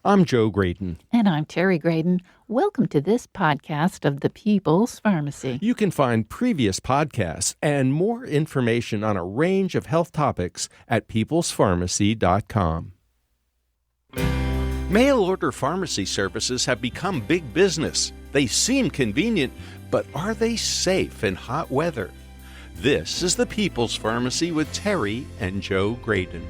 I'm Joe Graydon. And I'm Terry Graydon. Welcome to this podcast of the People's Pharmacy. You can find previous podcasts and more information on a range of health topics at peoplespharmacy.com. Mail-order pharmacy services have become big business. They seem convenient, but are they safe in hot weather? This is the People's Pharmacy with Terry and Joe Graydon.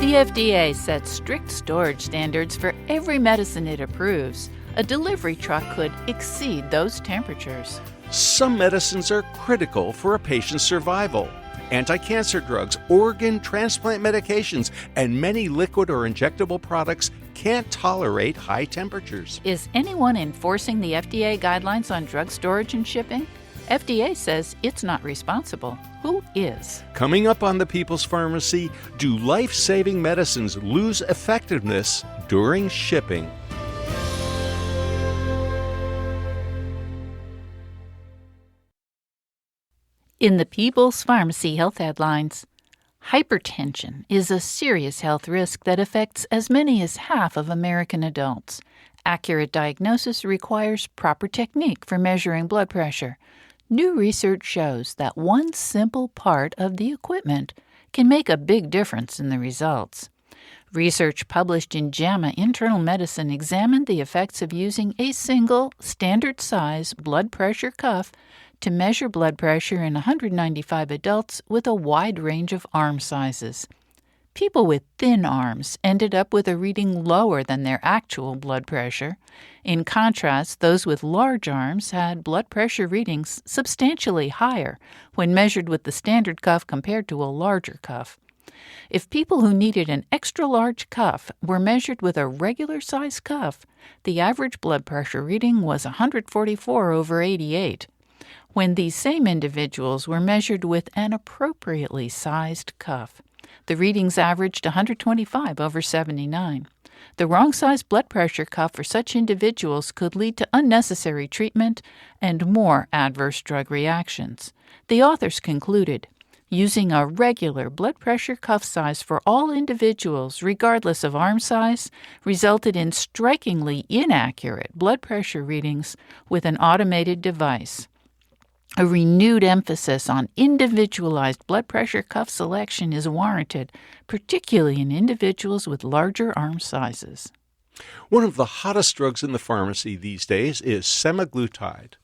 The FDA sets strict storage standards for every medicine it approves. A delivery truck could exceed those temperatures. Some medicines are critical for a patient's survival. Anti-cancer drugs, organ transplant medications, and many liquid or injectable products can't tolerate high temperatures. Is anyone enforcing the FDA guidelines on drug storage and shipping? FDA says it's not responsible. Who is? Coming up on the People's Pharmacy, do life-saving medicines lose effectiveness during shipping? In the People's Pharmacy health headlines, hypertension is a serious health risk that affects as many as half of American adults. Accurate diagnosis requires proper technique for measuring blood pressure. New research shows that one simple part of the equipment can make a big difference in the results. Research published in JAMA Internal Medicine examined the effects of using a single, standard-size blood pressure cuff to measure blood pressure in 195 adults with a wide range of arm sizes. People with thin arms ended up with a reading lower than their actual blood pressure. In contrast, those with large arms had blood pressure readings substantially higher when measured with the standard cuff compared to a larger cuff. If people who needed an extra large cuff were measured with a regular size cuff, the average blood pressure reading was 144/88. When these same individuals were measured with an appropriately sized cuff, the readings averaged 125/79. The wrong-sized blood pressure cuff for such individuals could lead to unnecessary treatment and more adverse drug reactions. The authors concluded, using a regular blood pressure cuff size for all individuals, regardless of arm size, resulted in strikingly inaccurate blood pressure readings with an automated device. A renewed emphasis on individualized blood pressure cuff selection is warranted, particularly in individuals with larger arm sizes. One of the hottest drugs in the pharmacy these days is semaglutide.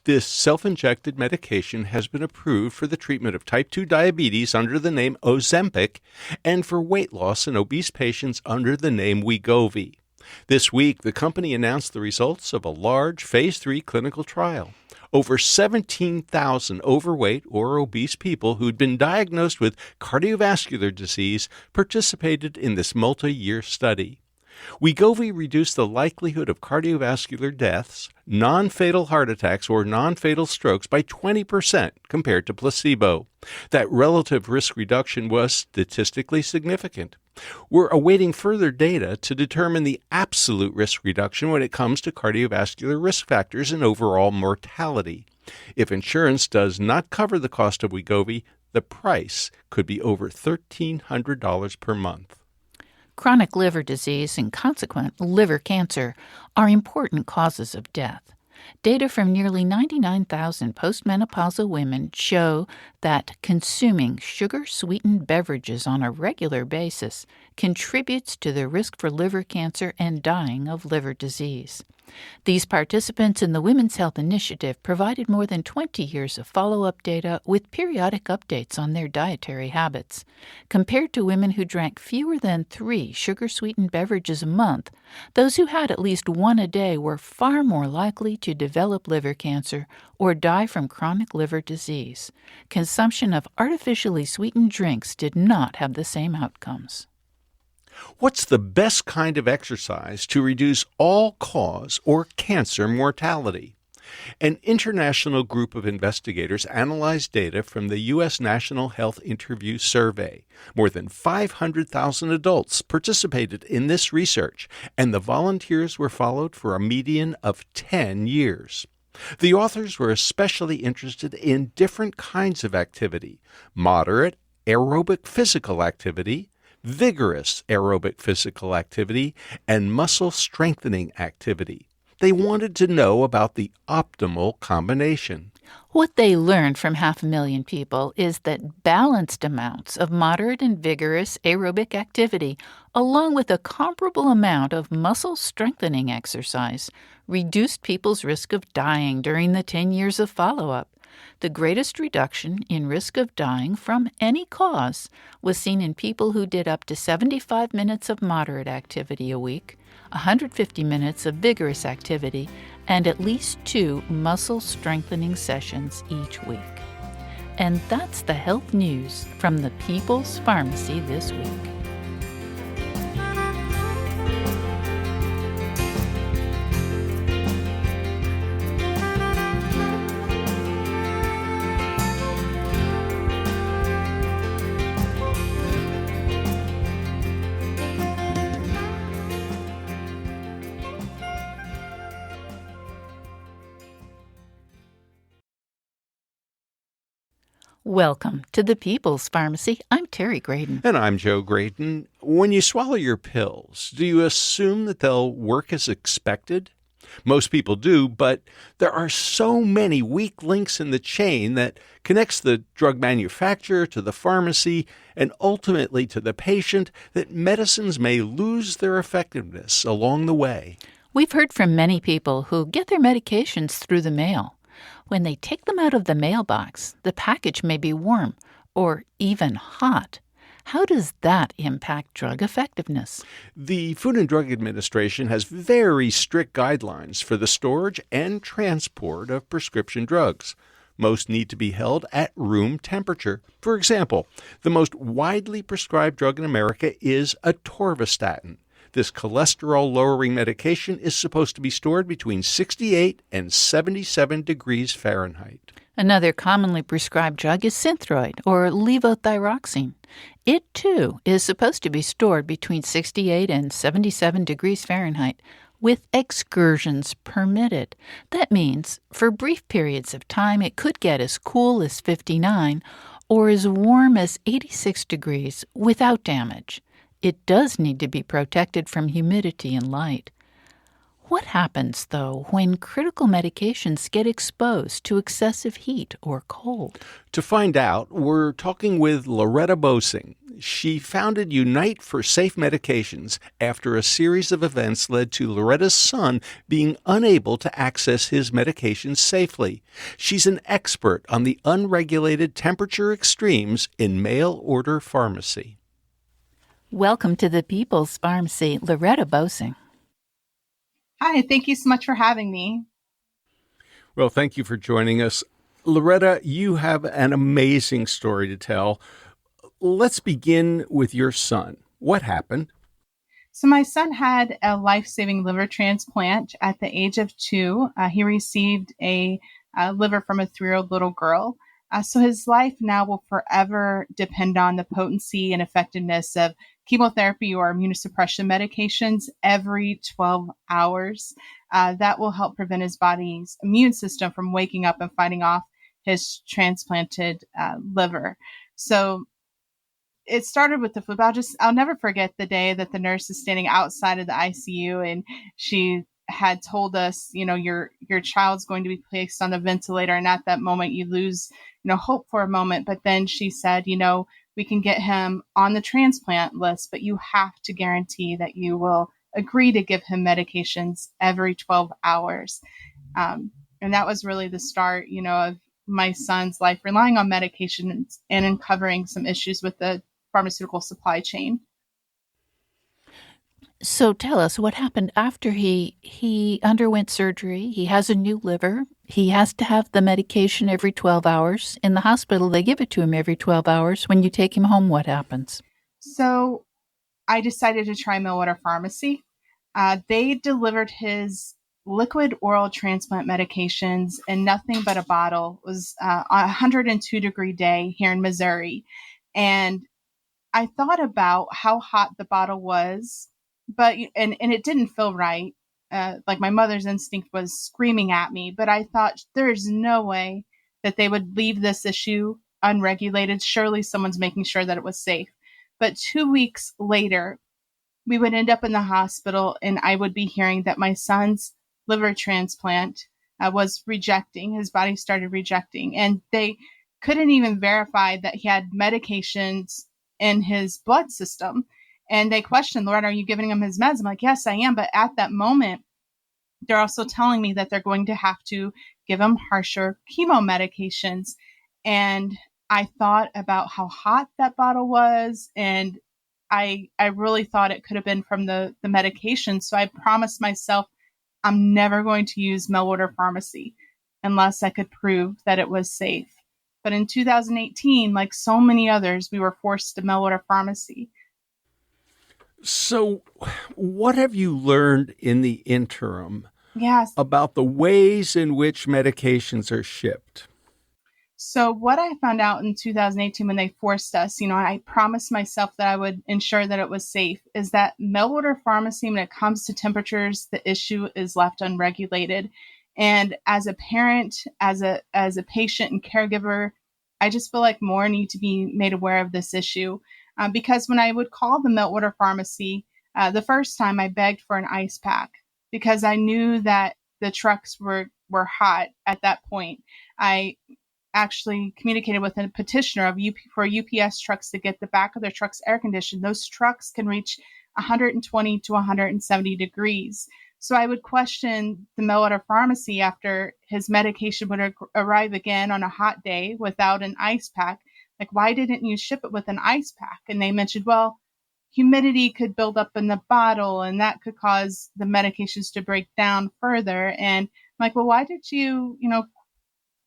This self-injected medication has been approved for the treatment of type 2 diabetes under the name Ozempic and for weight loss in obese patients under the name Wegovy. This week, the company announced the results of a large Phase 3 clinical trial. Over 17,000 overweight or obese people who'd been diagnosed with cardiovascular disease participated in this multi-year study. Wegovy reduced the likelihood of cardiovascular deaths, non-fatal heart attacks, or non-fatal strokes by 20% compared to placebo. That relative risk reduction was statistically significant. We're awaiting further data to determine the absolute risk reduction when it comes to cardiovascular risk factors and overall mortality. If insurance does not cover the cost of Wegovy, the price could be over $1,300 per month. Chronic liver disease and consequent liver cancer are important causes of death. Data from nearly 99,000 postmenopausal women show that consuming sugar-sweetened beverages on a regular basis contributes to the risk for liver cancer and dying of liver disease. These participants in the Women's Health Initiative provided more than 20 years of follow-up data with periodic updates on their dietary habits. Compared to women who drank fewer than 3 sugar-sweetened beverages a month, those who had at least one a day were far more likely to develop liver cancer or die from chronic liver disease. Consumption of artificially sweetened drinks did not have the same outcomes. What's the best kind of exercise to reduce all-cause or cancer mortality? An international group of investigators analyzed data from the U.S. National Health Interview Survey. More than 500,000 adults participated in this research, and the volunteers were followed for a median of 10 years. The authors were especially interested in different kinds of activity: moderate aerobic physical activity, vigorous aerobic physical activity, and muscle strengthening activity. They wanted to know about the optimal combination. What they learned from 500,000 people is that balanced amounts of moderate and vigorous aerobic activity, along with a comparable amount of muscle strengthening exercise, reduced people's risk of dying during the 10 years of follow-up. The greatest reduction in risk of dying from any cause was seen in people who did up to 75 minutes of moderate activity a week, 150 minutes of vigorous activity, and at least 2 muscle strengthening sessions each week. And that's the health news from the People's Pharmacy this week. Welcome to the People's Pharmacy. I'm Terry Graydon. And I'm Joe Graydon. When you swallow your pills, do you assume that they'll work as expected? Most people do, but there are so many weak links in the chain that connects the drug manufacturer to the pharmacy and ultimately to the patient that medicines may lose their effectiveness along the way. We've heard from many people who get their medications through the mail. When they take them out of the mailbox, the package may be warm or even hot. How does that impact drug effectiveness? The Food and Drug Administration has very strict guidelines for the storage and transport of prescription drugs. Most need to be held at room temperature. For example, the most widely prescribed drug in America is atorvastatin. This cholesterol-lowering medication is supposed to be stored between 68 and 77 degrees Fahrenheit. Another commonly prescribed drug is Synthroid, or levothyroxine. It, too, is supposed to be stored between 68 and 77 degrees Fahrenheit, with excursions permitted. That means, for brief periods of time, it could get as cool as 59 or as warm as 86 degrees without damage. It does need to be protected from humidity and light. What happens, though, when critical medications get exposed to excessive heat or cold? To find out, we're talking with Loretta Bosing. She founded Unite for Safe Medications after a series of events led to Loretta's son being unable to access his medications safely. She's an expert on the unregulated temperature extremes in mail-order pharmacy. Welcome to the People's Pharmacy, Loretta Bosing. Hi, thank you so much for having me. Well, thank you for joining us. Loretta, you have an amazing story to tell. Let's begin with your son. What happened? So my son had a life-saving liver transplant at the age of 2. He received a liver from a 3-year-old little girl. So his life now will forever depend on the potency and effectiveness of chemotherapy or immunosuppression medications every 12 hours. That will help prevent his body's immune system from waking up and fighting off his transplanted liver. So it started with the flu. I'll never forget the day that the nurse is standing outside of the ICU and she had told us, your child's going to be placed on the ventilator. And at that moment you lose, hope for a moment. But then she said, we can get him on the transplant list, but you have to guarantee that you will agree to give him medications every 12 hours. And that was really the start, of my son's life, relying on medication and uncovering some issues with the pharmaceutical supply chain. So tell us what happened after he underwent surgery. He has a new liver. He has to have the medication every 12 hours. In the hospital, they give it to him every 12 hours. When you take him home, what happens? So I decided to try mail order pharmacy. They delivered his liquid oral transplant medications in nothing but a bottle. It was a 102-degree day here in Missouri. And I thought about how hot the bottle was, but it didn't feel right. like my mother's instinct was screaming at me, but I thought there's no way that they would leave this issue unregulated. Surely someone's making sure that it was safe. But 2 weeks later, we would end up in the hospital and I would be hearing that my son's liver transplant was rejecting. His body started rejecting. And they couldn't even verify that he had medications in his blood system. And they questioned, Lord, are you giving him his meds? I'm like, yes, I am. But at that moment, they're also telling me that they're going to have to give him harsher chemo medications. And I thought about how hot that bottle was, and I really thought it could have been from the medication. So I promised myself I'm never going to use mail order pharmacy unless I could prove that it was safe. But in 2018, like so many others, we were forced to mail order pharmacy. So, what have you learned in the interim Yes. about the ways in which medications are shipped? So what I found out in 2018 when they forced us, I promised myself that I would ensure that it was safe, is that mail order pharmacy, when it comes to temperatures, the issue is left unregulated. And as a parent, as a patient and caregiver, I just feel like more need to be made aware of this issue. Because when I would call the mail order pharmacy, the first time I begged for an ice pack because I knew that the trucks were hot at that point. I actually communicated with a petitioner for UPS trucks to get the back of their trucks air conditioned. Those trucks can reach 120 to 170 degrees. So I would question the mail order pharmacy after his medication would arrive again on a hot day without an ice pack. Like, why didn't you ship it with an ice pack? And they mentioned, well, humidity could build up in the bottle and that could cause the medications to break down further. And I'm like, well, why did you,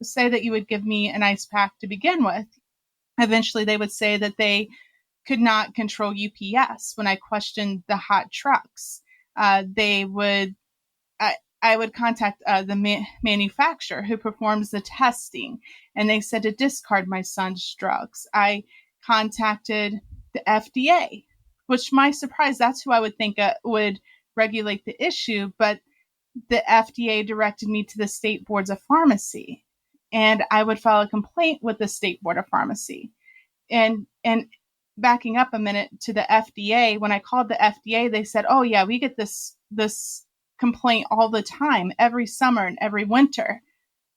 say that you would give me an ice pack to begin with? Eventually, they would say that they could not control UPS. When I questioned the hot trucks, they would. I would contact the manufacturer who performs the testing, and they said to discard my son's drugs. I contacted the FDA, which, my surprise, that's who I would think would regulate the issue, but the FDA directed me to the state boards of pharmacy, and I would file a complaint with the state board of pharmacy. And backing up a minute to the FDA, when I called the FDA, they said, "Oh yeah, we get this complaint all the time, every summer and every winter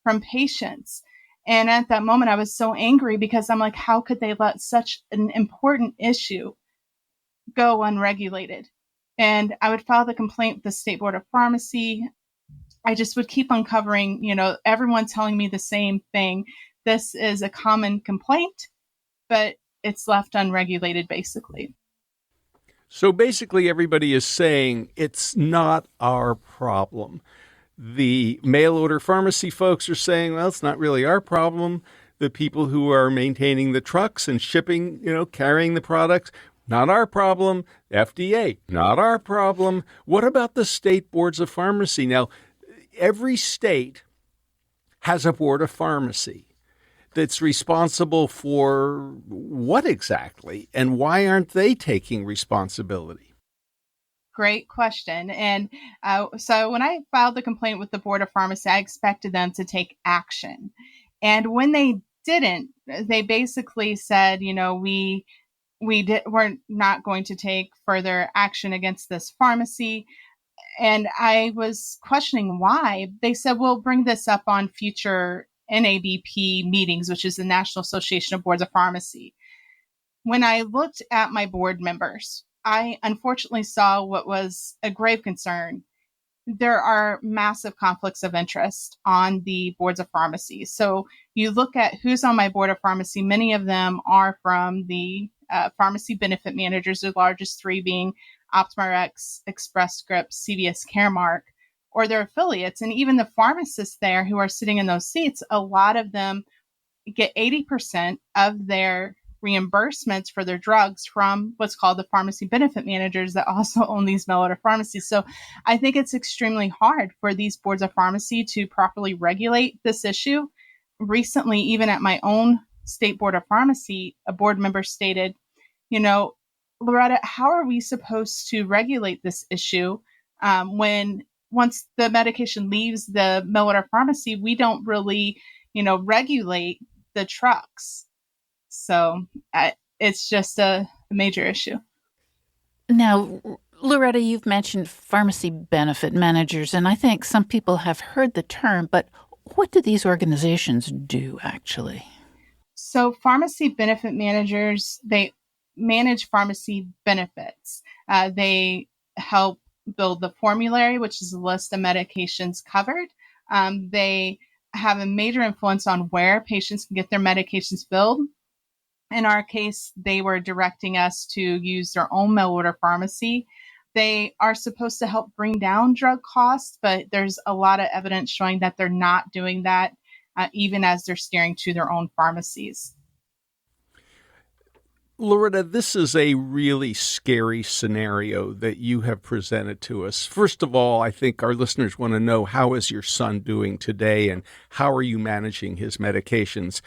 from patients." And at that moment, I was so angry because I'm like, how could they let such an important issue go unregulated? And I would file the complaint with the state board of pharmacy. I just would keep uncovering, everyone telling me the same thing. This is a common complaint, but it's left unregulated, basically. So basically, everybody is saying it's not our problem. The mail order pharmacy folks are saying, well, it's not really our problem. The people who are maintaining the trucks and shipping, carrying the products, not our problem. FDA, not our problem. What about the state boards of pharmacy? Now, every state has a board of pharmacy that's responsible for what exactly, and why aren't they taking responsibility? Great question. And so when I filed the complaint with the board of pharmacy, I expected them to take action. And when they didn't, they basically said, we're not going to take further action against this pharmacy. And I was questioning why. They said, we'll bring this up on future NABP meetings, which is the National Association of Boards of Pharmacy. When I looked at my board members, I unfortunately saw what was a grave concern. There are massive conflicts of interest on the boards of pharmacy. So you look at who's on my board of pharmacy, many of them are from the pharmacy benefit managers, the largest three being OptumRx, Express Scripts, CVS Caremark, or their affiliates. And even the pharmacists there who are sitting in those seats, a lot of them get 80% of their reimbursements for their drugs from what's called the pharmacy benefit managers that also own these mail order pharmacies. So I think it's extremely hard for these boards of pharmacy to properly regulate this issue. Recently, even at my own state board of pharmacy, a board member stated, Loretta, how are we supposed to regulate this issue when once the medication leaves the mail order pharmacy, we don't really, regulate the trucks. So it's just a major issue. Now, Loretta, you've mentioned pharmacy benefit managers, and I think some people have heard the term, but what do these organizations do actually? So pharmacy benefit managers, they manage pharmacy benefits. They help build the formulary, which is a list of medications covered. They have a major influence on where patients can get their medications billed. In our case, they were directing us to use their own mail order pharmacy. They are supposed to help bring down drug costs, but there's a lot of evidence showing that they're not doing that, even as they're steering to their own pharmacies. Loretta, this is a really scary scenario that you have presented to us. First of all, I think our listeners want to know, how is your son doing today and how are you managing his medications?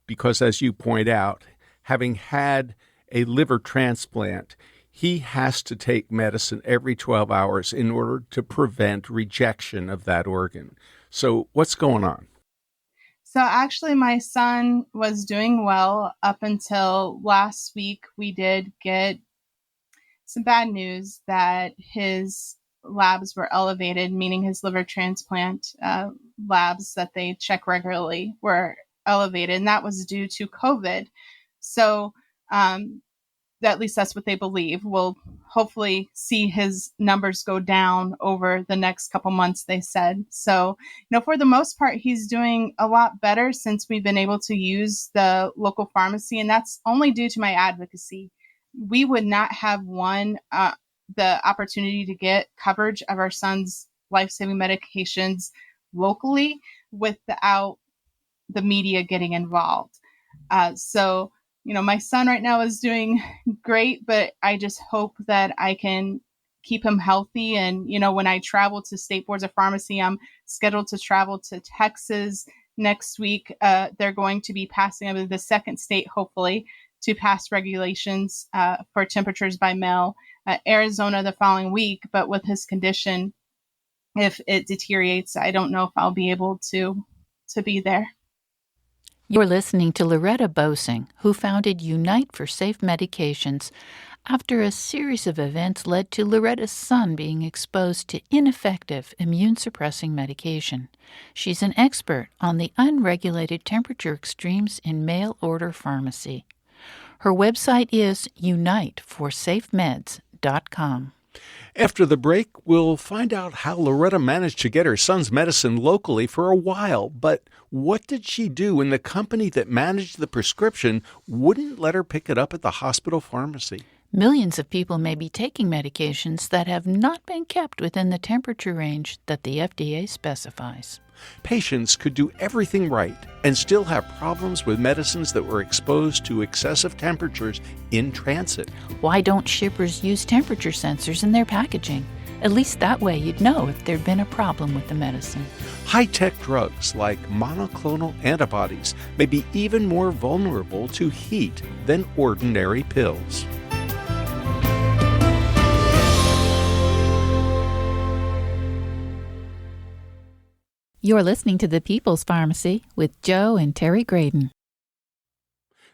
Because as you point out, having had a liver transplant, he has to take medicine every 12 hours in order to prevent rejection of that organ. So what's going on? So actually, my son was doing well up until last week. We did get some bad news that his labs were elevated, meaning his liver transplant labs that they check regularly were elevated, and that was due to COVID. So at least that's what they believe. We'll hopefully see his numbers go down over the next couple months, they said. So, for the most part, he's doing a lot better since we've been able to use the local pharmacy, and that's only due to my advocacy. We would not have won the opportunity to get coverage of our son's life-saving medications locally without the media getting involved. So my son right now is doing great, but I just hope that I can keep him healthy. And, when I travel to state boards of pharmacy, I'm scheduled to travel to Texas next week. They're going to be passing over the second state, hopefully, to pass regulations for temperatures by mail. Arizona the following week, but with his condition, if it deteriorates, I don't know if I'll be able to be there. You're listening to Loretta Bosing, who founded Unite for Safe Medications after a series of events led to Loretta's son being exposed to ineffective immune-suppressing medication. She's an expert on the unregulated temperature extremes in mail-order pharmacy. Her website is uniteforsafemeds.com. After the break, we'll find out how Loretta managed to get her son's medicine locally for a while. But what did she do when the company that managed the prescription wouldn't let her pick it up at the hospital pharmacy? Millions of people may be taking medications that have not been kept within the temperature range that the FDA specifies. Patients could do everything right and still have problems with medicines that were exposed to excessive temperatures in transit. Why don't shippers use temperature sensors in their packaging? At least that way you'd know if there'd been a problem with the medicine. High-tech drugs like monoclonal antibodies may be even more vulnerable to heat than ordinary pills. You're listening to The People's Pharmacy with Joe and Terry Graydon.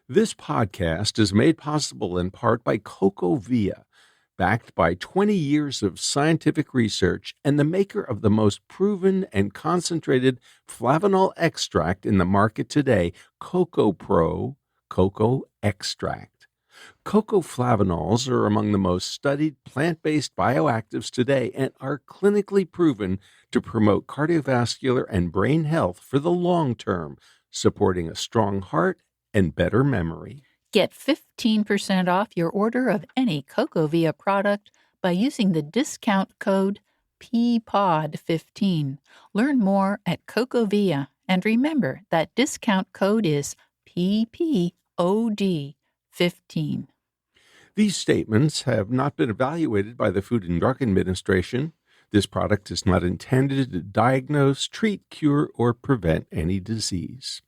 This podcast is made possible in part by CocoVia, backed by 20 years of scientific research and the maker of the most proven and concentrated flavanol extract in the market today, Coco Pro Cocoa Extract. Cocoa flavanols are among the most studied plant-based bioactives today and are clinically proven to promote cardiovascular and brain health for the long term, supporting a strong heart and better memory. Get 15% off your order of any CocoVia product by using the discount code PPOD15. Learn more at CocoVia, and remember that discount code is PPOD15. These statements have not been evaluated by the Food and Drug Administration. This product is not intended to diagnose, treat, cure, or prevent any disease.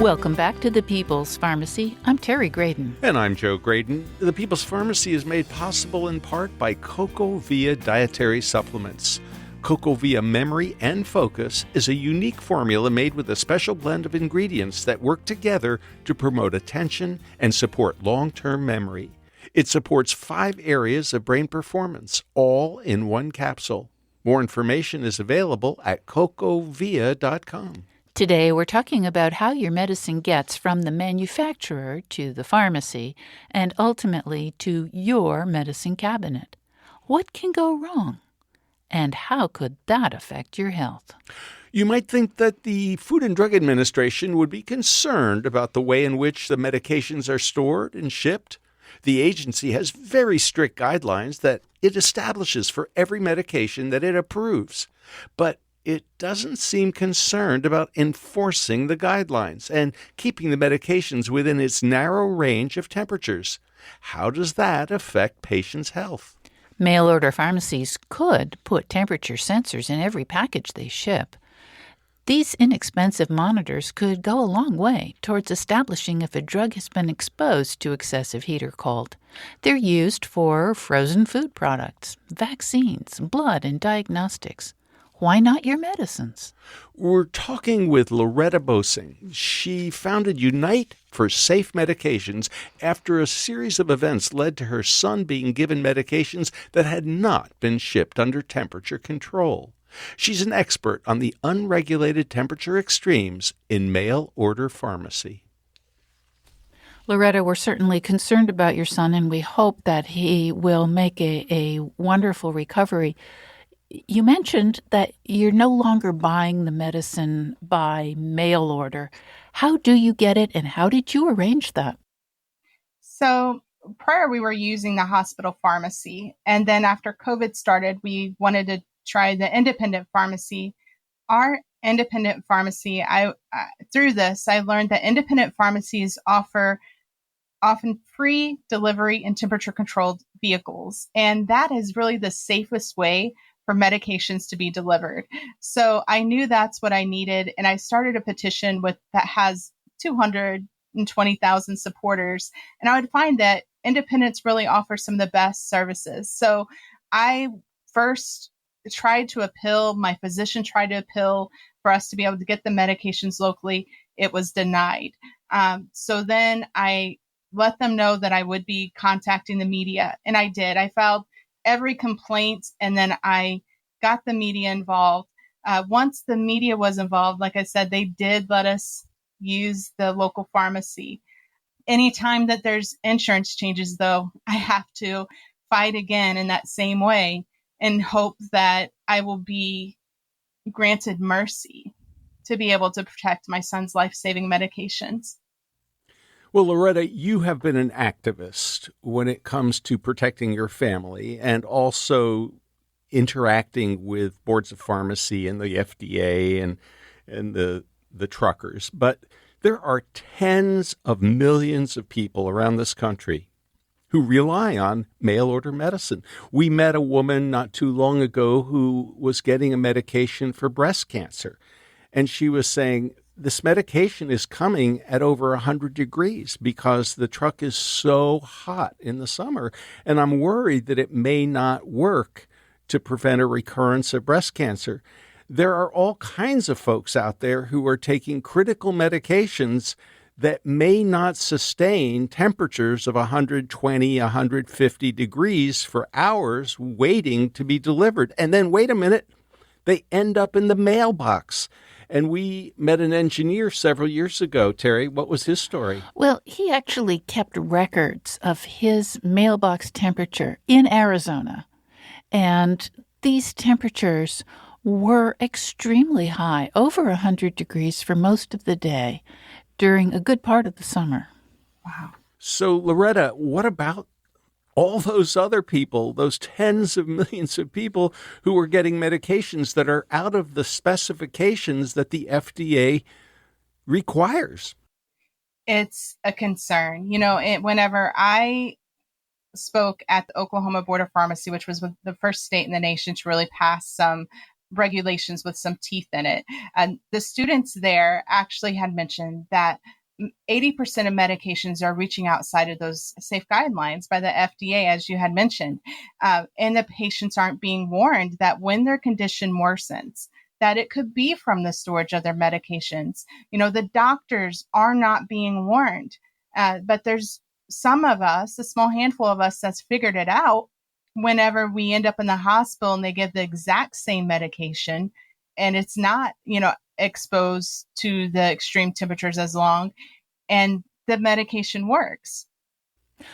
Welcome back to the People's Pharmacy. I'm Terry Graydon. And I'm Joe Graydon. The People's Pharmacy is made possible in part by CocoVia dietary supplements. CocoVia Memory and Focus is a unique formula made with a special blend of ingredients that work together to promote attention and support long-term memory. It supports 5 areas of brain performance, all in one capsule. More information is available at cocovia.com. Today, we're talking about how your medicine gets from the manufacturer to the pharmacy and ultimately to your medicine cabinet. What can go wrong? And how could that affect your health? You might think that the Food and Drug Administration would be concerned about the way in which the medications are stored and shipped. The agency has very strict guidelines that it establishes for every medication that it approves. But it doesn't seem concerned about enforcing the guidelines and keeping the medications within its narrow range of temperatures. How does that affect patients' health? Mail-order pharmacies could put temperature sensors in every package they ship. These inexpensive monitors could go a long way towards establishing if a drug has been exposed to excessive heat or cold. They're used for frozen food products, vaccines, blood, and diagnostics. Why not your medicines? We're talking with Loretta Bosing. She founded Unite for Safe Medications after a series of events led to her son being given medications that had not been shipped under temperature control. She's an expert on the unregulated temperature extremes in mail-order pharmacy. Loretta, we're certainly concerned about your son, and we hope that he will make a wonderful recovery. You mentioned that you're no longer buying the medicine by mail order. How do you get it, and how did you arrange that? So prior, we were using the hospital pharmacy. And then after COVID started, we wanted to try the independent pharmacy. Our independent pharmacy, through this, I learned that independent pharmacies offer often free delivery in temperature-controlled vehicles. And that is really the safest way for medications to be delivered. So I knew that's what I needed. And I started a petition that has 220,000 supporters. And I would find that independents really offer some of the best services. So I first tried to appeal. My physician tried to appeal for us to be able to get the medications locally. It was denied. So then I let them know that I would be contacting the media. And I did. I filed every complaint, and then I got the media involved. Once the media was involved, like I said, they did let us use the local pharmacy. Anytime that there's insurance changes, though, I have to fight again in that same way and hope that I will be granted mercy to be able to protect my son's life-saving medications. Well, Loretta, you have been an activist when it comes to protecting your family and also interacting with boards of pharmacy and the FDA and the truckers. But there are tens of millions of people around this country who rely on mail-order medicine. We met a woman not too long ago who was getting a medication for breast cancer, and she was saying, this medication is coming at over 100 degrees because the truck is so hot in the summer, and I'm worried that it may not work to prevent a recurrence of breast cancer. There are all kinds of folks out there who are taking critical medications that may not sustain temperatures of 120, 150 degrees for hours waiting to be delivered. And then, wait a minute, they end up in the mailbox. And we met an engineer several years ago. Terry, what was his story? Well, he actually kept records of his mailbox temperature in Arizona. And these temperatures were extremely high, over 100 degrees for most of the day during a good part of the summer. Wow. So, Loretta, what about all those other people, those tens of millions of people who are getting medications that are out of the specifications that the FDA requires? It's a concern. Whenever I spoke at the Oklahoma Board of Pharmacy, which was the first state in the nation to really pass some regulations with some teeth in it. And the students there actually had mentioned that 80% of medications are reaching outside of those safe guidelines by the FDA, as you had mentioned. And the patients aren't being warned that when their condition worsens, that it could be from the storage of their medications. The doctors are not being warned. But there's some of us, a small handful of us, that's figured it out whenever we end up in the hospital and they give the exact same medication and it's not, exposed to the extreme temperatures as long, and the medication works.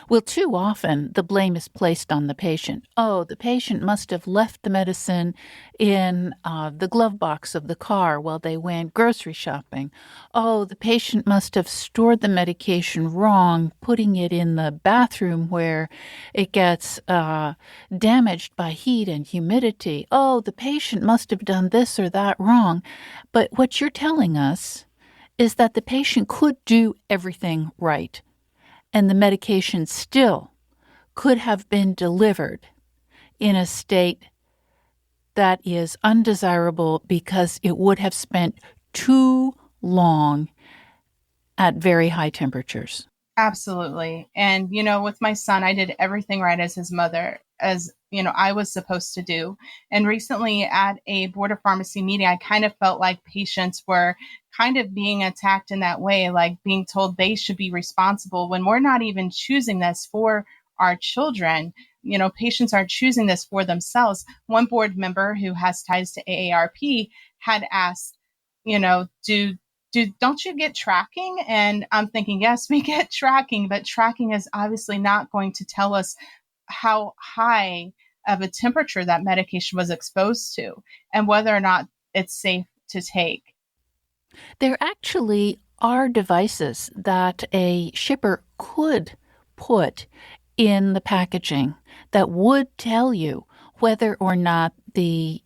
Well, too often the blame is placed on the patient. Oh, the patient must have left the medicine in the glove box of the car while they went grocery shopping. Oh, the patient must have stored the medication wrong, putting it in the bathroom where it gets damaged by heat and humidity. Oh, the patient must have done this or that wrong. But what you're telling us is that the patient could do everything right, and the medication still could have been delivered in a state that is undesirable because it would have spent too long at very high temperatures. Absolutely. And, with my son, I did everything right as his mother, as, I was supposed to do. And recently at a board of pharmacy meeting, I kind of felt like patients were kind of being attacked in that way, like being told they should be responsible when we're not even choosing this for our children. Patients aren't choosing this for themselves. One board member who has ties to AARP had asked, don't you get tracking? And I'm thinking, yes, we get tracking, but tracking is obviously not going to tell us how high of a temperature that medication was exposed to and whether or not it's safe to take. There actually are devices that a shipper could put in the packaging that would tell you whether or not the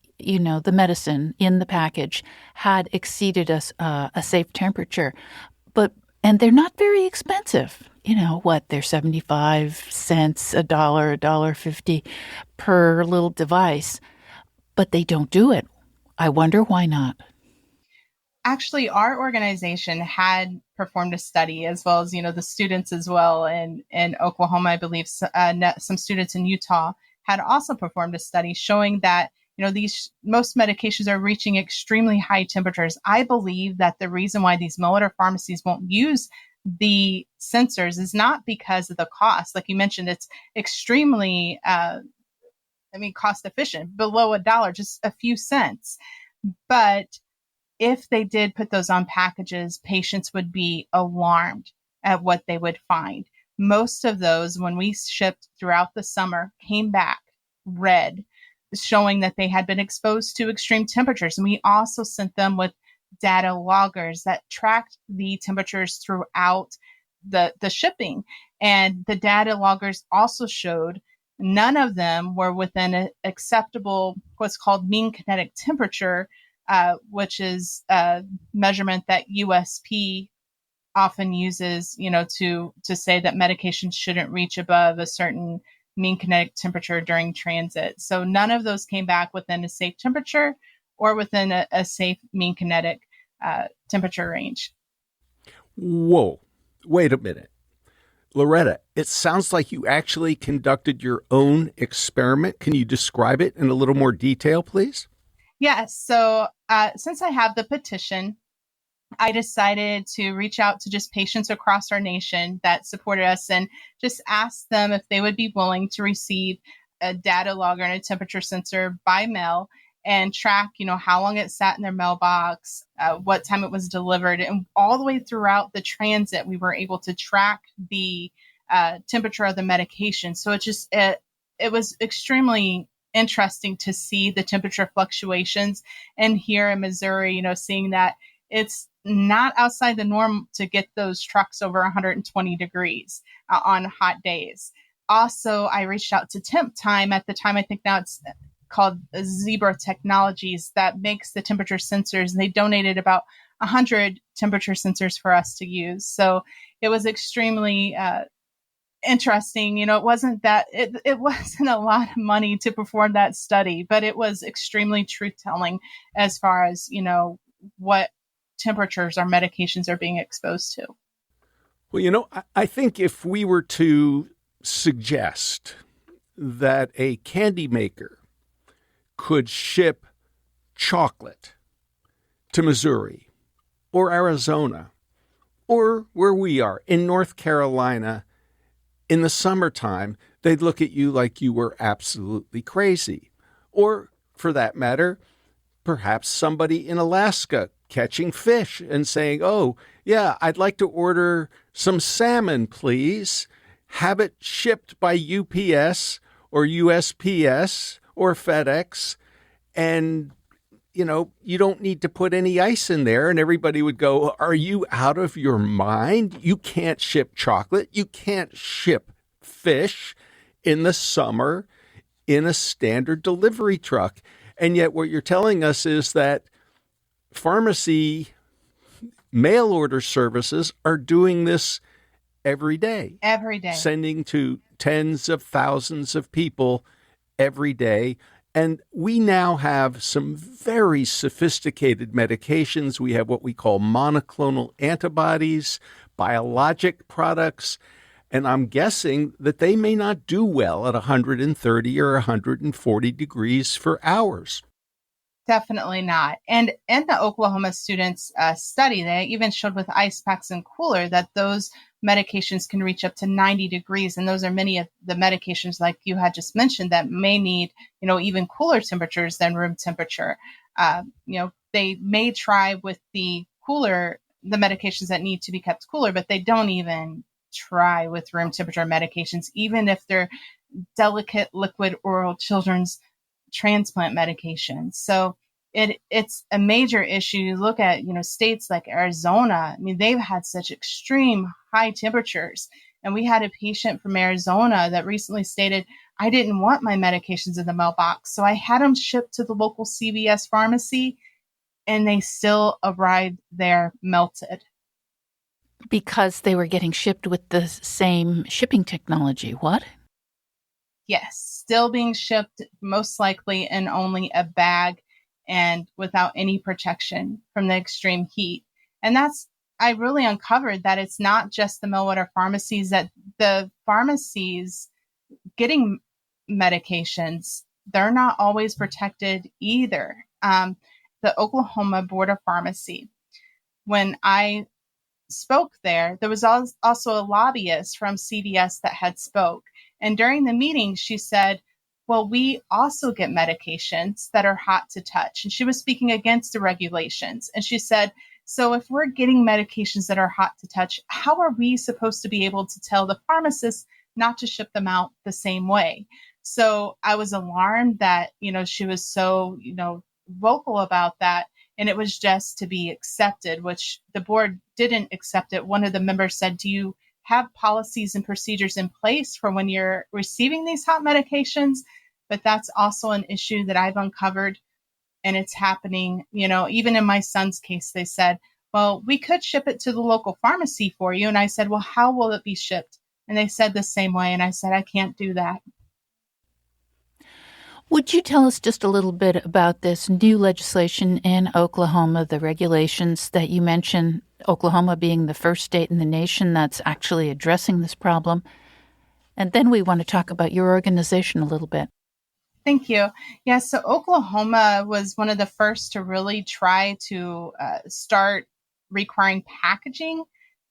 medicine in the package had exceeded a safe temperature. And they're not very expensive. They're 75 cents, $1, $1.50 per little device. But they don't do it. I wonder why not. Actually, our organization had performed a study, as well as, the students as well in Oklahoma. I believe some students in Utah had also performed a study showing that these most medications are reaching extremely high temperatures. I believe that the reason why these mail order pharmacies won't use the sensors is not because of the cost. Like you mentioned, it's extremely, cost efficient, below $1, just a few cents. But if they did put those on packages, patients would be alarmed at what they would find. Most of those, when we shipped throughout the summer, came back red, showing that they had been exposed to extreme temperatures. And we also sent them with data loggers that tracked the temperatures throughout the shipping. And the data loggers also showed none of them were within an acceptable, what's called mean kinetic temperature, which is a measurement that USP often uses, to say that medications shouldn't reach above a certain mean kinetic temperature during transit. So none of those came back within a safe temperature or within a safe mean kinetic temperature range. Whoa, wait a minute. Loretta, it sounds like you actually conducted your own experiment. Can you describe it in a little more detail, please? Yes. So since I have the petition, I decided to reach out to just patients across our nation that supported us and just ask them if they would be willing to receive a data logger and a temperature sensor by mail and track, how long it sat in their mailbox, what time it was delivered, and all the way throughout the transit, we were able to track the temperature of the medication. So it was extremely interesting to see the temperature fluctuations. And here in Missouri, seeing that it's not outside the norm to get those trucks over 120 degrees on hot days. Also, I reached out to Temp Time at the time. I think now it's called Zebra Technologies that makes the temperature sensors. And they donated about 100 temperature sensors for us to use. So it was extremely interesting. It wasn't that it wasn't a lot of money to perform that study, but it was extremely truth telling as far as, what temperatures our medications are being exposed to. Well, I think if we were to suggest that a candy maker could ship chocolate to Missouri or Arizona or where we are in North Carolina in the summertime, they'd look at you like you were absolutely crazy. Or, for that matter, perhaps somebody in Alaska catching fish and saying, "Oh, yeah, I'd like to order some salmon, please. Have it shipped by UPS or USPS or FedEx. And, you don't need to put any ice in there." And everybody would go, "Are you out of your mind? You can't ship chocolate. You can't ship fish in the summer in a standard delivery truck." And yet what you're telling us is that pharmacy mail order services are doing this every day. Every day. Sending to tens of thousands of people every day. And we now have some very sophisticated medications. We have what we call monoclonal antibodies, biologic products, and I'm guessing that they may not do well at 130 or 140 degrees for hours. Definitely not. And in the Oklahoma students' study, they even showed with ice packs and cooler that those medications can reach up to 90 degrees. And those are many of the medications, like you had just mentioned, that may need, even cooler temperatures than room temperature. They may try with the medications that need to be kept cooler, but they don't even try with room temperature medications, even if they're delicate liquid oral children's transplant medications. So it's a major issue. You look at, states like Arizona. I mean, they've had such extreme high temperatures. And we had a patient from Arizona that recently stated, "I didn't want my medications in the mailbox, so I had them shipped to the local CVS pharmacy, and they still arrived there melted." Because they were getting shipped with the same shipping technology. What? Yes, still being shipped, most likely in only a bag and without any protection from the extreme heat. And I really uncovered that it's not just the mail order pharmacies, that the pharmacies getting medications, they're not always protected either. The Oklahoma Board of Pharmacy, when I spoke there was also a lobbyist from CVS that had spoke. And during the meeting, she said, "Well, we also get medications that are hot to touch." And she was speaking against the regulations. And she said, "So if we're getting medications that are hot to touch, how are we supposed to be able to tell the pharmacists not to ship them out the same way?" So I was alarmed that, she was so, vocal about that. And it was just to be accepted, which the board didn't accept it. One of the members said, "Do you have policies and procedures in place for when you're receiving these hot medications?" But that's also an issue that I've uncovered, and it's happening. Even in my son's case, they said, "Well, we could ship it to the local pharmacy for you." And I said, "Well, how will it be shipped?" And they said the same way. And I said, "I can't do that." Would you tell us just a little bit about this new legislation in Oklahoma, the regulations that you mentioned, Oklahoma being the first state in the nation that's actually addressing this problem? And then we want to talk about your organization a little bit. Thank you. Yeah, so Oklahoma was one of the first to really try to start requiring packaging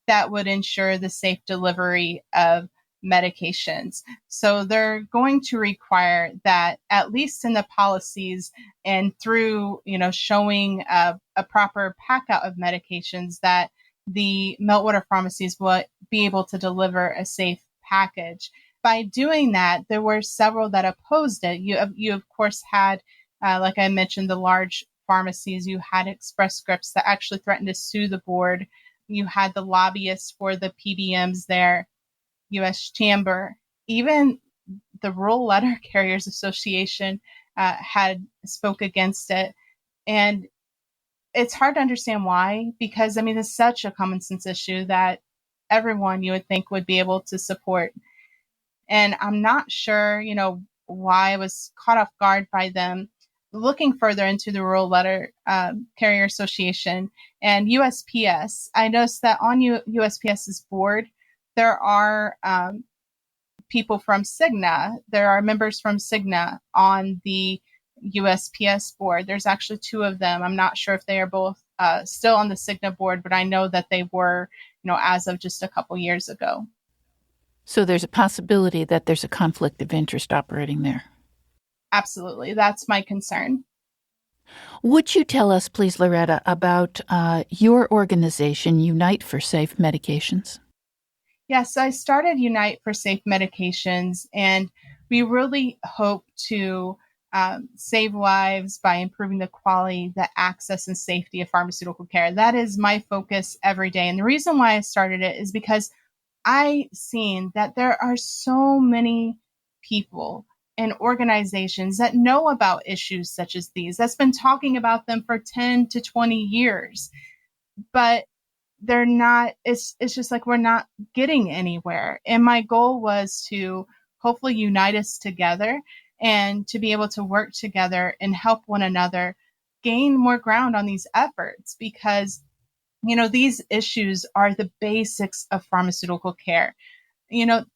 that would ensure the safe delivery of medications. So they're going to require that, at least in the policies and through, showing a proper pack out of medications, that the mail order pharmacies will be able to deliver a safe package. By doing that, there were several that opposed it. You of course had, like I mentioned, the large pharmacies. You had Express Scripts that actually threatened to sue the board. You had the lobbyists for the PBMs there, U.S. Chamber. Even the Rural Letter Carriers Association had spoke against it. And it's hard to understand why, because, it's such a common sense issue that everyone, you would think, would be able to support. And I'm not sure, why I was caught off guard by them looking further into the Rural Letter Carrier Association and USPS. I noticed that on USPS's board, there are people from Cigna. There are members from Cigna on the USPS board. There's actually two of them. I'm not sure if they are both still on the Cigna board, but I know that they were, as of just a couple years ago. So there's a possibility that there's a conflict of interest operating there. Absolutely. That's my concern. Would you tell us, please, Loretta, about your organization, Unite for Safe Medications? Yes, I started Unite for Safe Medications, and we really hope to save lives by improving the quality, the access, and safety of pharmaceutical care. That is my focus every day. And the reason why I started it is because I've seen that there are so many people and organizations that know about issues such as these, that's been talking about them for 10 to 20 years, but they're not, it's just like we're not getting anywhere. And my goal was to hopefully unite us together and to be able to work together and help one another gain more ground on these efforts, because these issues are the basics of pharmaceutical care.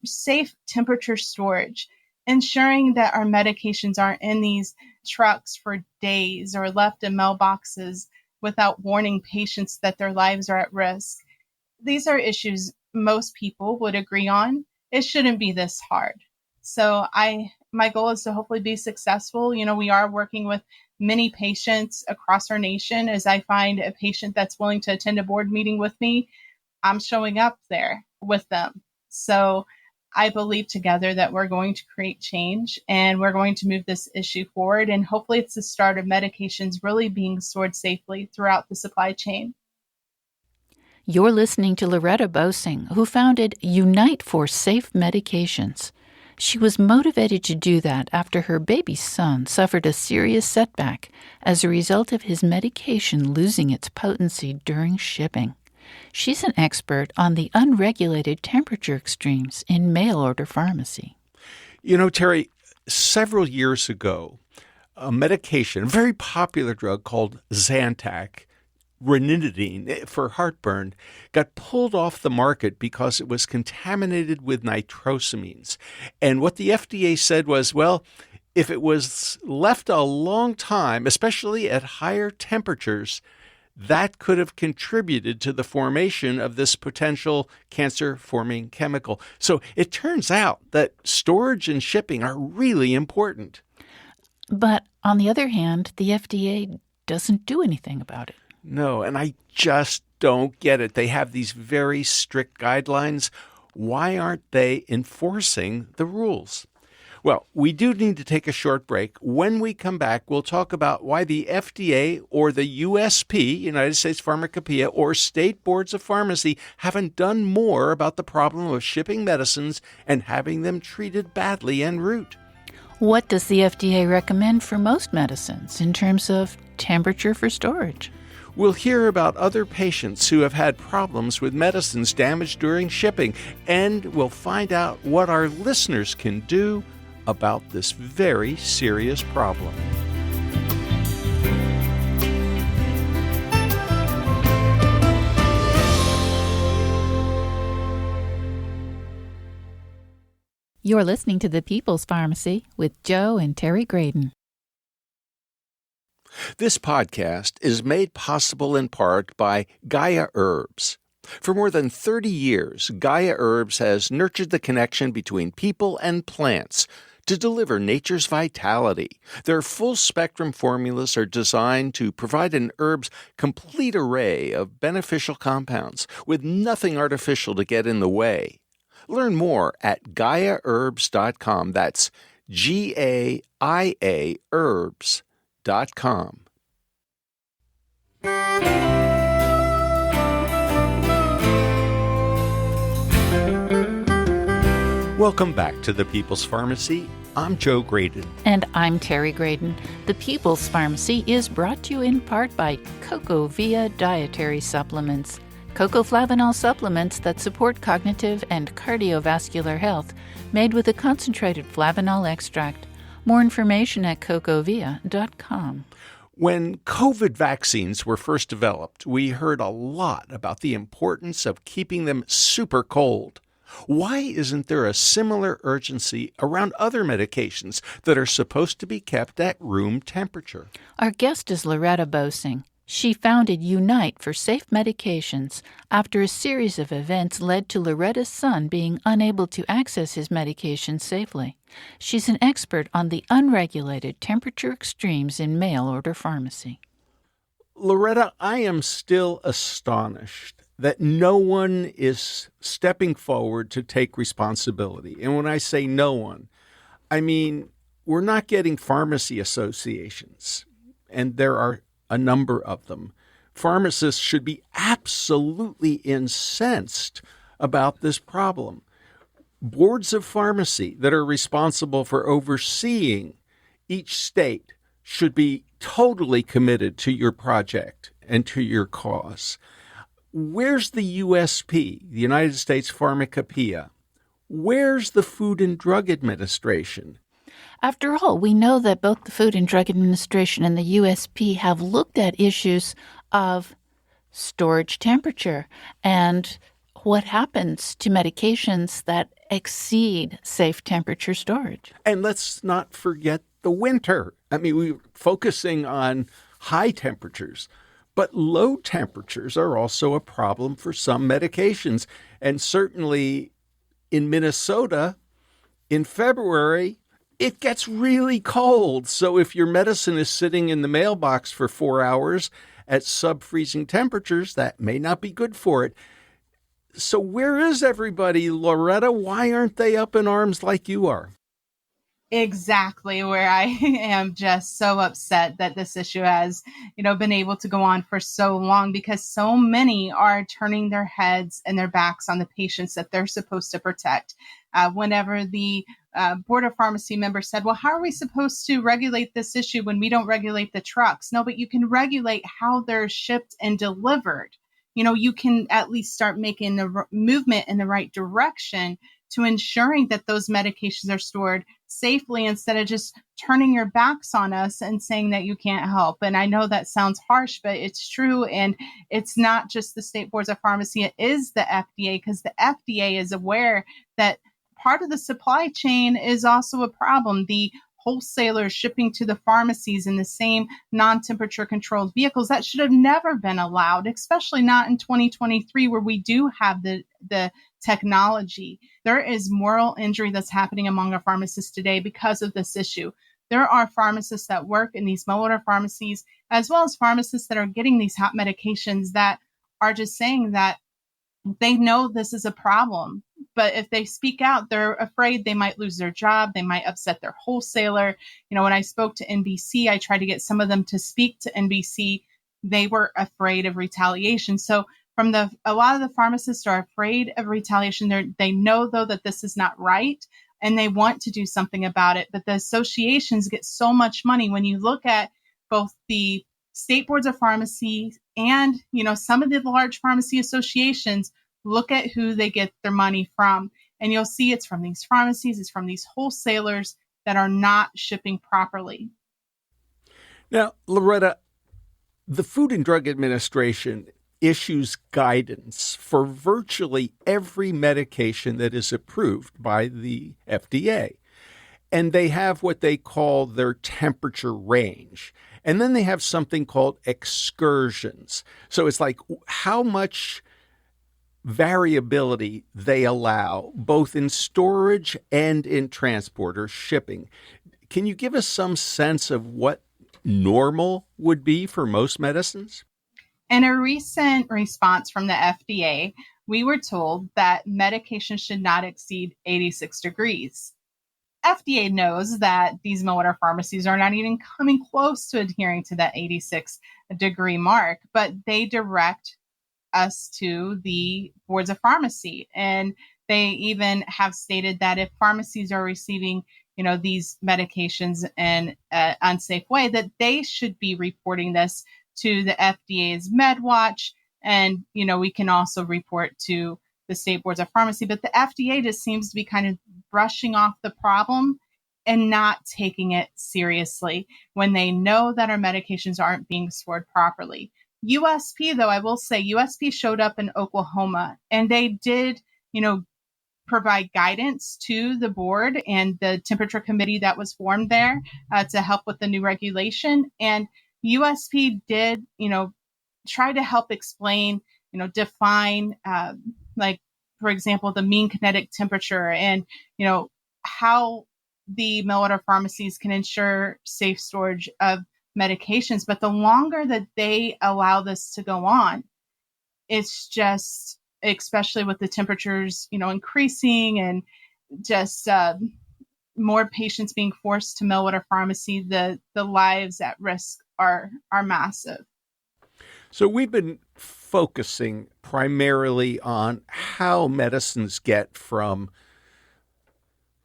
Safe temperature storage, ensuring that our medications aren't in these trucks for days or left in mailboxes without warning patients that their lives are at risk. These are issues most people would agree on. It shouldn't be this hard. So my goal is to hopefully be successful. We are working with many patients across our nation. As I find a patient that's willing to attend a board meeting with me, I'm showing up there with them. So I believe together that we're going to create change and we're going to move this issue forward. And hopefully it's the start of medications really being stored safely throughout the supply chain. You're listening to Loretta Bosing, who founded Unite for Safe Medications. She was motivated to do that after her baby son suffered a serious setback as a result of his medication losing its potency during shipping. She's an expert on the unregulated temperature extremes in mail-order pharmacy. Terry, several years ago, a medication, a very popular drug called Zantac, ranitidine for heartburn, got pulled off the market because it was contaminated with nitrosamines. And what the FDA said was, well, if it was left a long time, especially at higher temperatures, that could have contributed to the formation of this potential cancer-forming chemical. So it turns out that storage and shipping are really important. But on the other hand, the FDA doesn't do anything about it. No, and I just don't get it. They have these very strict guidelines. Why aren't they enforcing the rules? Well, we do need to take a short break. When we come back, we'll talk about why the FDA or the USP, United States Pharmacopoeia, or state boards of pharmacy haven't done more about the problem of shipping medicines and having them treated badly en route. What does the FDA recommend for most medicines in terms of temperature for storage? We'll hear about other patients who have had problems with medicines damaged during shipping, and we'll find out what our listeners can do about this very serious problem. You're listening to The People's Pharmacy with Joe and Terry Graydon. This podcast is made possible in part by Gaia Herbs. For more than 30 years, Gaia Herbs has nurtured the connection between people and plants to deliver nature's vitality. Their full-spectrum formulas are designed to provide an herb's complete array of beneficial compounds with nothing artificial to get in the way. Learn more at GaiaHerbs.com. That's GAIA Herbs.com. Welcome back to The People's Pharmacy. I'm Joe Graydon. And I'm Terry Graydon. The People's Pharmacy is brought to you in part by Cocoa Via Dietary Supplements. Cocoflavanol supplements that support cognitive and cardiovascular health, made with a concentrated flavanol extract. More information at cocovia.com. When COVID vaccines were first developed, we heard a lot about the importance of keeping them super cold. Why isn't there a similar urgency around other medications that are supposed to be kept at room temperature? Our guest is Loretta Bosing. She founded Unite for Safe Medications after a series of events led to Loretta's son being unable to access his medications safely. She's an expert on the unregulated temperature extremes in mail-order pharmacy. Loretta, I am still astonished that no one is stepping forward to take responsibility. And when I say no one, I mean we're not getting pharmacy associations, and there are a number of them. Pharmacists should be absolutely incensed about this problem. Boards of pharmacy that are responsible for overseeing each state should be totally committed to your project and to your cause. Where's the USP, the United States Pharmacopoeia? Where's the Food and Drug Administration? After all, we know that both the Food and Drug Administration and the USP have looked at issues of storage temperature and what happens to medications that exceed safe temperature storage. And let's not forget the winter. I mean, we're focusing on high temperatures, but low temperatures are also a problem for some medications. And certainly in Minnesota, in February, it gets really cold. So if your medicine is sitting in the mailbox for 4 hours at sub-freezing temperatures, that may not be good for it. So where is everybody, Loretta? Why aren't they up in arms like you are? Exactly, where I am just so upset that this issue has, been able to go on for so long, because so many are turning their heads and their backs on the patients that they're supposed to protect. Whenever the Board of Pharmacy member said, well, how are we supposed to regulate this issue when we don't regulate the trucks? No, but you can regulate how they're shipped and delivered. You can at least start making the movement in the right direction to ensuring that those medications are stored safely, instead of just turning your backs on us and saying that you can't help. And I know that sounds harsh, but it's true. And it's not just the state boards of pharmacy, it is the FDA, because the FDA is aware that part of the supply chain is also a problem. The wholesalers shipping to the pharmacies in the same non-temperature controlled vehicles, that should have never been allowed, especially not in 2023, where we do have the technology. There is moral injury that's happening among our pharmacists today because of this issue. There are pharmacists that work in these mail order pharmacies, as well as pharmacists that are getting these hot medications that are just saying that they know this is a problem. But if they speak out, they're afraid they might lose their job. They might upset their wholesaler. When I spoke to NBC, I tried to get some of them to speak to NBC. They were afraid of retaliation. So a lot of the pharmacists are afraid of retaliation. They know, though, that this is not right, and they want to do something about it. But the associations get so much money. When you look at both the state boards of pharmacy and, some of the large pharmacy associations, look at who they get their money from. And you'll see it's from these pharmacies, it's from these wholesalers that are not shipping properly. Now, Loretta, the Food and Drug Administration issues guidance for virtually every medication that is approved by the FDA. And they have what they call their temperature range. And then they have something called excursions. So it's like how much variability they allow, both in storage and in transport or shipping. Can you give us some sense of what normal would be for most medicines? In a recent response from the FDA, we were told that medication should not exceed 86 degrees. FDA knows that these mail order pharmacies are not even coming close to adhering to that 86 degree mark, but they direct us to the boards of pharmacy. And they even have stated that if pharmacies are receiving, these medications in an unsafe way, that they should be reporting this to the FDA's MedWatch, And, we can also report to the state boards of pharmacy, but the FDA just seems to be kind of brushing off the problem and not taking it seriously when they know that our medications aren't being stored properly. USP, though, I will say USP showed up in Oklahoma, and they did, provide guidance to the board and the temperature committee that was formed there to help with the new regulation. And USP did, try to help explain, define, like, for example, the mean kinetic temperature and, how the mail order pharmacies can ensure safe storage of medications. But the longer that they allow this to go on, it's just, especially with the temperatures, increasing and just more patients being forced to mail order pharmacy, the lives at risk are massive. So we've been focusing primarily on how medicines get from,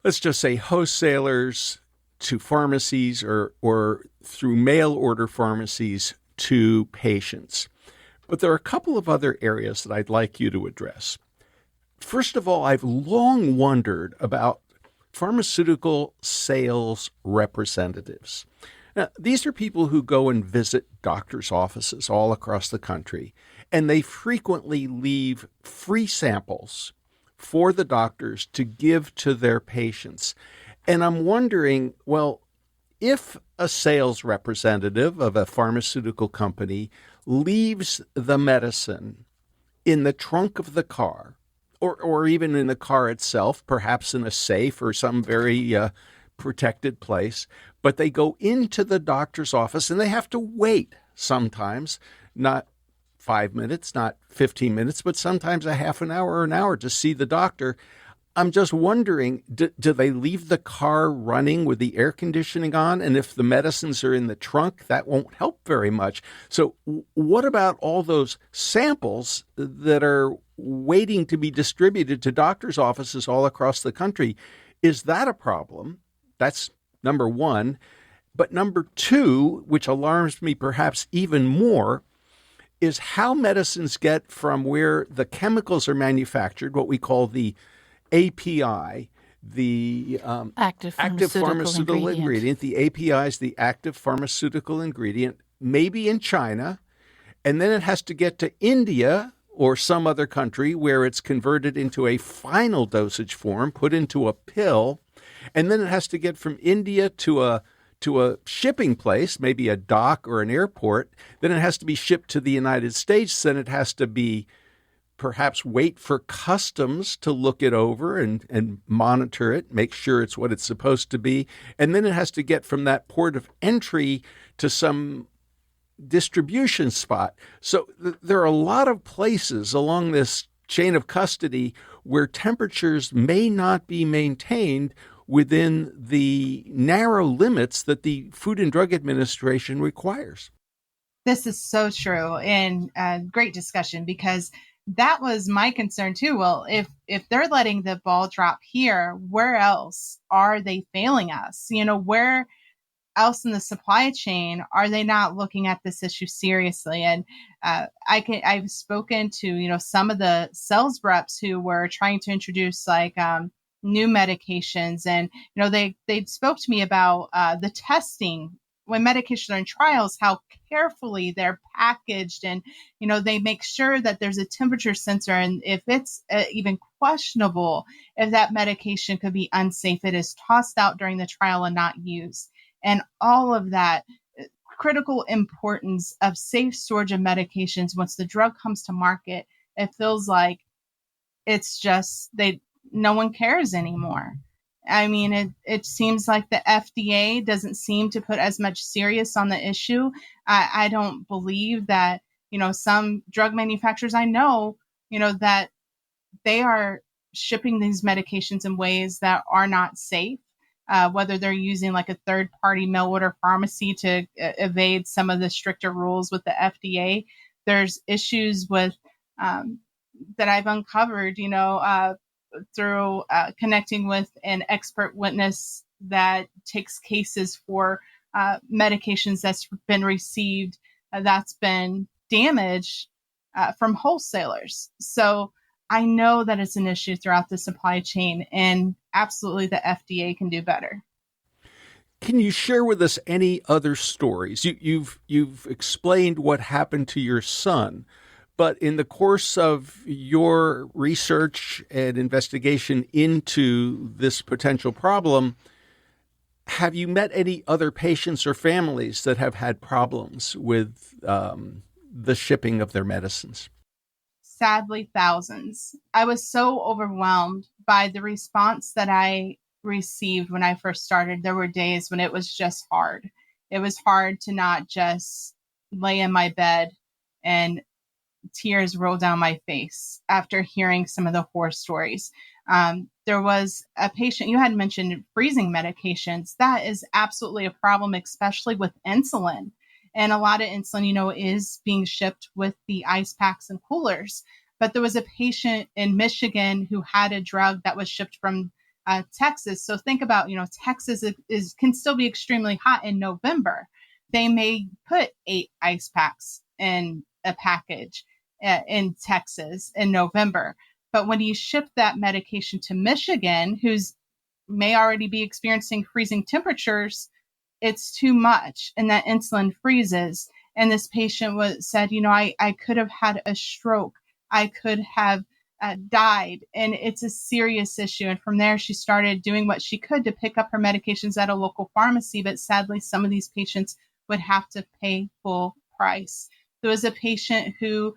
let's just say, wholesalers to pharmacies or through mail order pharmacies to patients. But there are a couple of other areas that I'd like you to address. First of all, I've long wondered about pharmaceutical sales representatives. Now, these are people who go and visit doctors' offices all across the country, and they frequently leave free samples for the doctors to give to their patients. And I'm wondering, well, if a sales representative of a pharmaceutical company leaves the medicine in the trunk of the car, or even in the car itself, perhaps in a safe or some very protected place, but they go into the doctor's office and they have to wait sometimes, not 5 minutes, not 15 minutes, but sometimes a half an hour or an hour to see the doctor. I'm just wondering, do they leave the car running with the air conditioning on? And if the medicines are in the trunk, that won't help very much. So what about all those samples that are waiting to be distributed to doctors' offices all across the country? Is that a problem? That's number one. But number two, which alarms me perhaps even more, is how medicines get from where the chemicals are manufactured, what we call the API, the active pharmaceutical ingredient. The API is the active pharmaceutical ingredient, maybe in China, and then it has to get to India or some other country where it's converted into a final dosage form, put into a pill, and then it has to get from India to a shipping place, maybe a dock or an airport. Then it has to be shipped to the United States. Then it has to be perhaps wait for customs to look it over and monitor it, make sure it's what it's supposed to be. And then it has to get from that port of entry to some distribution spot. So there are a lot of places along this chain of custody where temperatures may not be maintained within the narrow limits that the Food and Drug Administration requires. This is so true, and great discussion, because that was my concern too. Well, if they're letting the ball drop here, where else are they failing us? Where else in the supply chain are they not looking at this issue seriously? And I've spoken to some of the sales reps who were trying to introduce new medications, and they spoke to me about the testing when medications are in trials, how carefully they're packaged, and they make sure that there's a temperature sensor, and if it's even questionable if that medication could be unsafe, it is tossed out during the trial and not used. And all of that critical importance of safe storage of medications. Once the drug comes to market, it feels like it's just no one cares anymore. I mean, it seems like the FDA doesn't seem to put as much serious on the issue. I don't believe that, some drug manufacturers, I know, that they are shipping these medications in ways that are not safe, whether they're using like a third party mail order pharmacy to evade some of the stricter rules with the FDA. There's issues with that I've uncovered, through connecting with an expert witness that takes cases for medications that's been received, that's been damaged from wholesalers. So I know that it's an issue throughout the supply chain, and absolutely the FDA can do better. Can you share with us any other stories? You've explained what happened to your son, but in the course of your research and investigation into this potential problem, have you met any other patients or families that have had problems with the shipping of their medicines? Sadly, thousands. I was so overwhelmed by the response that I received when I first started. There were days when it was just hard. It was hard to not just lay in my bed and tears roll down my face after hearing some of the horror stories. There was a patient, you had mentioned freezing medications. That is absolutely a problem, especially with insulin. And a lot of insulin, is being shipped with the ice packs and coolers. But there was a patient in Michigan who had a drug that was shipped from Texas. So think about, Texas can still be extremely hot in November. They may put 8 ice packs in a package in Texas in November. But when you ship that medication to Michigan, who's may already be experiencing freezing temperatures, it's too much, and that insulin freezes. And this patient said, I could have had a stroke. I could have died, and it's a serious issue. And from there, she started doing what she could to pick up her medications at a local pharmacy. But sadly, some of these patients would have to pay full price. There was a patient who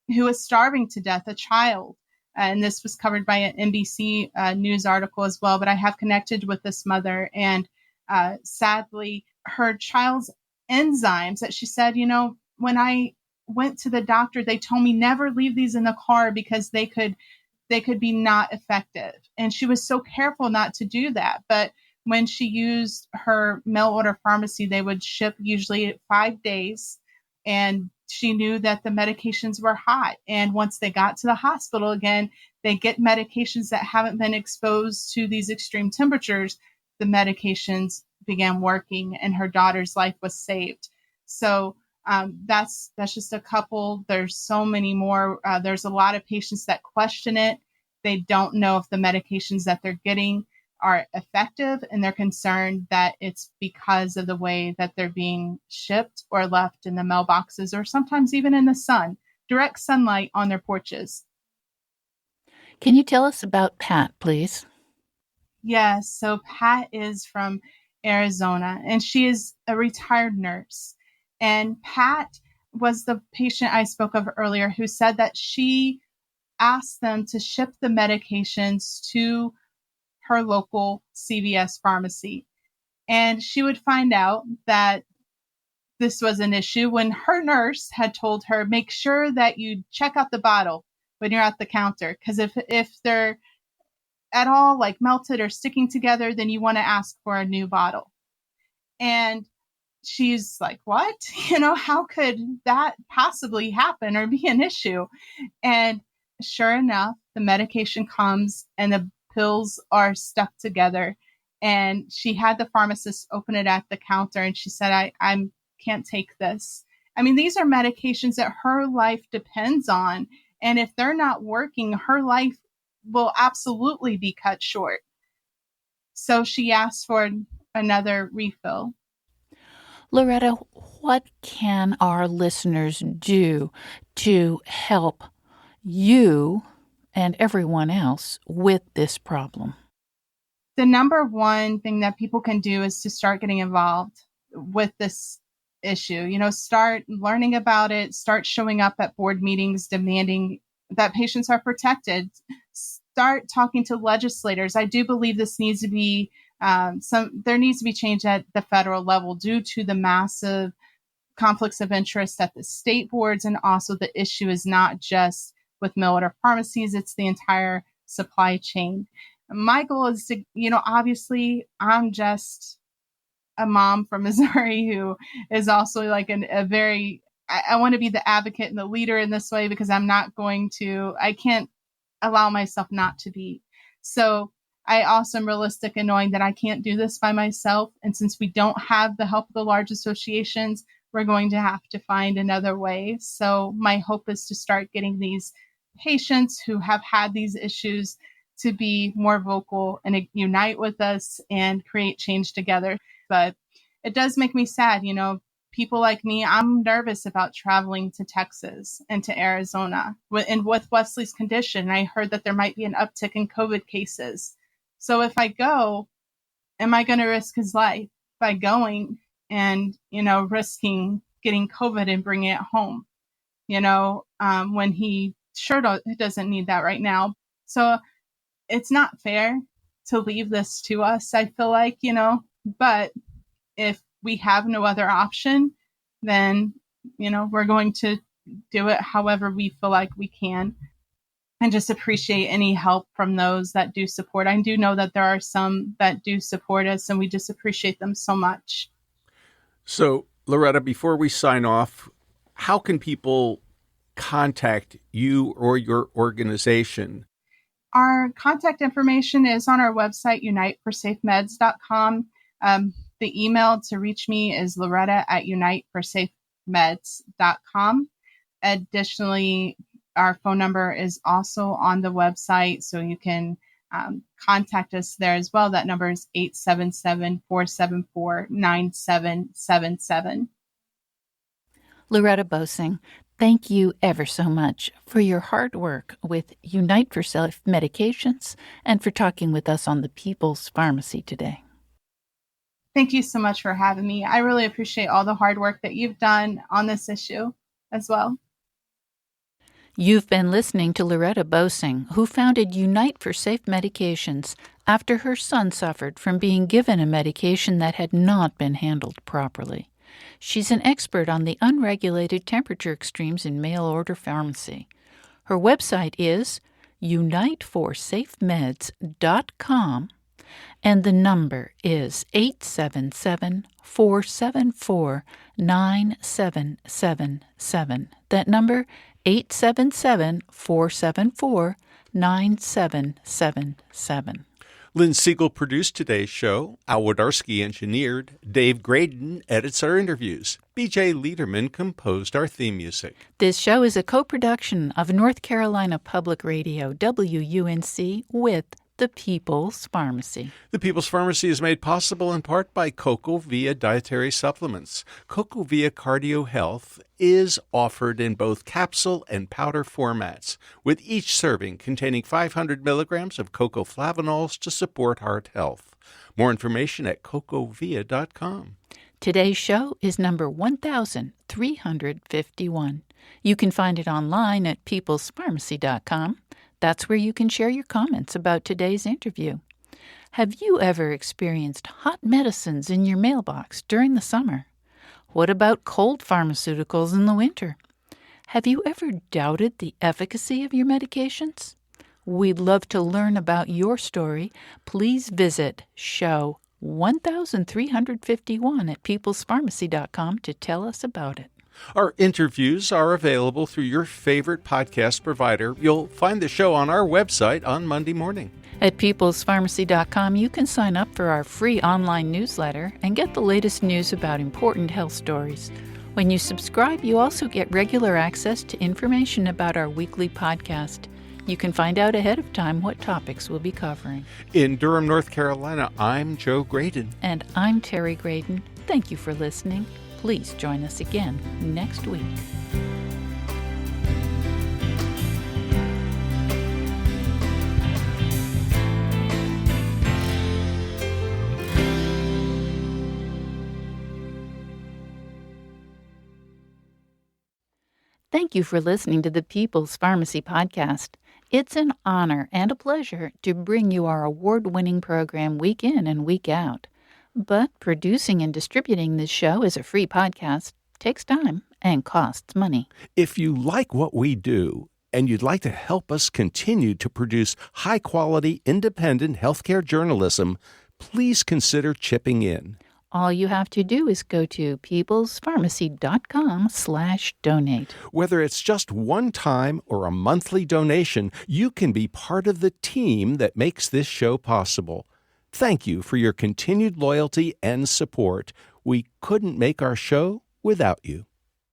was starving to death, a child. And this was covered by an NBC news article as well. But I have connected with this mother, and sadly, her child's enzymes that she said, when I went to the doctor, they told me never leave these in the car because they could be not effective. And she was so careful not to do that. But when she used her mail order pharmacy, they would ship usually 5 days. And she knew that the medications were hot. And once they got to the hospital again, they get medications that haven't been exposed to these extreme temperatures. The medications began working, and her daughter's life was saved. So that's just a couple. There's so many more. There's a lot of patients that question it. They don't know if the medications that they're getting are effective, and they're concerned that it's because of the way that they're being shipped or left in the mailboxes, or sometimes even in the sun, direct sunlight on their porches. Can you tell us about Pat, please? Yes, so Pat is from Arizona, and she is a retired nurse. And Pat was the patient I spoke of earlier who said that she asked them to ship the medications to her local CVS pharmacy. And she would find out that this was an issue when her nurse had told her, make sure that you check out the bottle when you're at the counter. Because if they're at all like melted or sticking together, then you want to ask for a new bottle. And she's like, what? How could that possibly happen or be an issue? And sure enough, the medication comes and the pills are stuck together. And she had the pharmacist open it at the counter, and she said, I can't take this. I mean, these are medications that her life depends on. And if they're not working, her life will absolutely be cut short. So she asked for another refill. Loretta, what can our listeners do to help you and everyone else with this problem? The number one thing that people can do is to start getting involved with this issue. Start learning about it, start showing up at board meetings, demanding that patients are protected. Start talking to legislators. I do believe this needs to be there needs to be change at the federal level due to the massive conflicts of interest at the state boards. And also the issue is not just with mail order pharmacies, it's the entire supply chain. My goal is to, obviously I'm just a mom from Missouri who is also like I want to be the advocate and the leader in this way, because I can't allow myself not to be. So I also am realistic in knowing that I can't do this by myself. And since we don't have the help of the large associations, we're going to have to find another way. So my hope is to start getting these patients who have had these issues to be more vocal and unite with us and create change together. But it does make me sad, people like me, I'm nervous about traveling to Texas and to Arizona. And with Wesley's condition, I heard that there might be an uptick in COVID cases. So if I go, am I going to risk his life by going and, risking getting COVID and bringing it home, when he sure doesn't need that right now. So it's not fair to leave this to us, I feel like, but if we have no other option, then, we're going to do it however we feel like we can, and just appreciate any help from those that do support. I do know that there are some that do support us, and we just appreciate them so much. So, Loretta, before we sign off, how can people contact you or your organization? Our contact information is on our website, uniteforsafemeds.com. The email to reach me is loretta@uniteforsafemeds.com. Additionally, our phone number is also on the website, so you can contact us there as well. That number is 877-474-9777. Loretta Bosing, thank you ever so much for your hard work with Unite for Safe Medications and for talking with us on the People's Pharmacy today. Thank you so much for having me. I really appreciate all the hard work that you've done on this issue as well. You've been listening to Loretta Bosing, who founded Unite for Safe Medications after her son suffered from being given a medication that had not been handled properly. She's an expert on the unregulated temperature extremes in mail-order pharmacy. Her website is uniteforsafemeds.com, and the number is 877-474-9777. That number, 877-474-9777. Lynn Siegel produced today's show. Al Wodarski engineered. Dave Graydon edits our interviews. BJ Liederman composed our theme music. This show is a co-production of North Carolina Public Radio, WUNC, with the People's Pharmacy. The People's Pharmacy is made possible in part by Cocoa Via Dietary Supplements. Cocoa Via Cardio Health is offered in both capsule and powder formats, with each serving containing 500 milligrams of cocoa flavanols to support heart health. More information at cocovia.com. Today's show is number 1351. You can find it online at peoplespharmacy.com. That's where you can share your comments about today's interview. Have you ever experienced hot medicines in your mailbox during the summer? What about cold pharmaceuticals in the winter? Have you ever doubted the efficacy of your medications? We'd love to learn about your story. Please visit show 1351 at peoplespharmacy.com to tell us about it. Our interviews are available through your favorite podcast provider. You'll find the show on our website on Monday morning. At peoplespharmacy.com, you can sign up for our free online newsletter and get the latest news about important health stories. When you subscribe, you also get regular access to information about our weekly podcast. You can find out ahead of time what topics we'll be covering. In Durham, North Carolina, I'm Joe Graydon. And I'm Terry Graydon. Thank you for listening. Please join us again next week. Thank you for listening to the People's Pharmacy Podcast. It's an honor and a pleasure to bring you our award-winning program week in and week out. But producing and distributing this show as a free podcast takes time and costs money. If you like what we do and you'd like to help us continue to produce high-quality, independent healthcare journalism, please consider chipping in. All you have to do is go to peoplespharmacy.com/donate. Whether it's just one time or a monthly donation, you can be part of the team that makes this show possible. Thank you for your continued loyalty and support. We couldn't make our show without you.